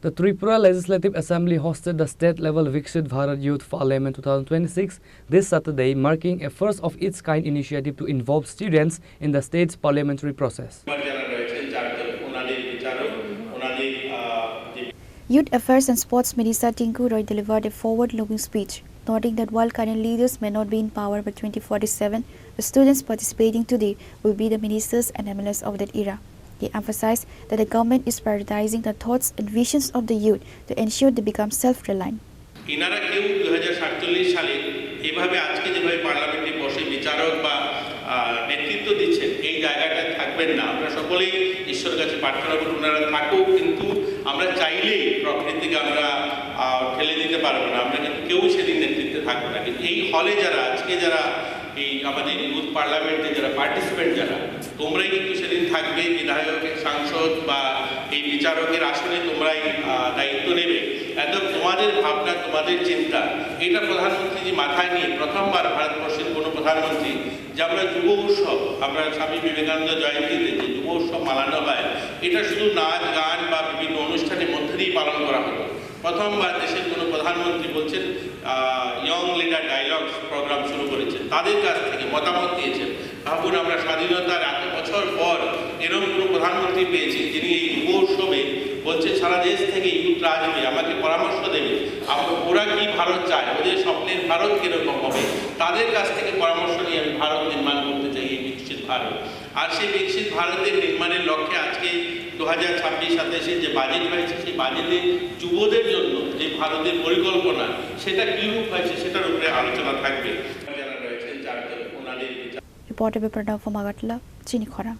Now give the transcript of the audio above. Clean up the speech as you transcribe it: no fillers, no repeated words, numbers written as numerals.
The Tripura Legislative Assembly hosted the state-level Viksit Bharat Youth Parliament 2026 this Saturday, marking a first-of-its-kind initiative to involve students in the state's parliamentary process. Youth Affairs and Sports Minister Tinku Roy delivered a forward-looking speech, noting that while current leaders may not be in power by 2047, the students participating today will be the ministers and MLAs of that era. He emphasized that the government is prioritizing the thoughts and visions of the youth to ensure they become self-reliant. ইনারা কেউ 2047 সালে এভাবে আজকে যেভাবে পার্লামেন্টে বসে বিচারক বা নেতৃত্ব দিচ্ছেন এই জায়গাটায় থাকবেন না। আমরা সকলেই ঈশ্বরের কাছে প্রার্থনা করি ওনারা থাকুক, কিন্তু আমরা চাইলেই প্রকৃতিকে আমরা ঠেলে দিতে পারবো না। আমরা কিন্তু কেউ সেদিন নেতৃত্বে থাকবো না। কিন্তু এই হলে যারা আজকে যারা এই আমাদের ইউথ পার্লামেন্টে যারা পার্টিসিপেন্ট যারা তোমরাই কিন্তু সেদিন থাকবে, বিধায়ক সাংসদ বা এই বিচারকের আসনে তোমরাই দায়িত্ব নেবে। একদম তোমাদের ভাবনা তোমাদের চিন্তা এটা প্রধানমন্ত্রী যে মাথায় নিয়ে প্রথমবার ভারতবর্ষের কোনো প্রধানমন্ত্রী যে আমরা যুব উৎসব, আমরা স্বামী বিবেকানন্দ জয়ন্তীতে যে যুব উৎসব মানানো হয় এটা শুধু নাচ গান বা বিভিন্ন অনুষ্ঠানের মধ্যে দিয়েই পালন করা হতো। প্রথমবার দেশের কোনো প্রধানমন্ত্রী বলছেন ইয়ং লিডার ডায়ালগস প্রোগ্রাম শুরু করেছেন, তাদের কাছ থেকে মতামত দিয়েছেন। ভাবুন আমরা স্বাধীনতার এত বছর পর এরকম কোনো প্রধানমন্ত্রী পেয়েছি যিনি এই যুব উৎসবে বলছে সারা দেশ থেকে ইউথরা আসবে, আমাকে পরামর্শ দেবে ওরা কি ভারত চায়, ওদের স্বপ্নের ভারত কীরকম হবে, তাদের কাছ থেকে পরামর্শ নিয়ে আমি ভারত নির্মাণ করতে চাই, এই বিকশিত ভারত। আর সেই বিকশিত ভারতের নির্মাণের লক্ষ্যে আজকে 2026-27 যে বাজেট হয়েছে সেই বাজেটে যুবদের জন্য যে ভারতের পরিকল্পনা সেটা কী রূপ হয়েছে সেটার উপরে আলোচনা থাকবে। যারা রয়েছেন চারজন ওনাদের Reporter Pranav from Agartala, Chini Khora.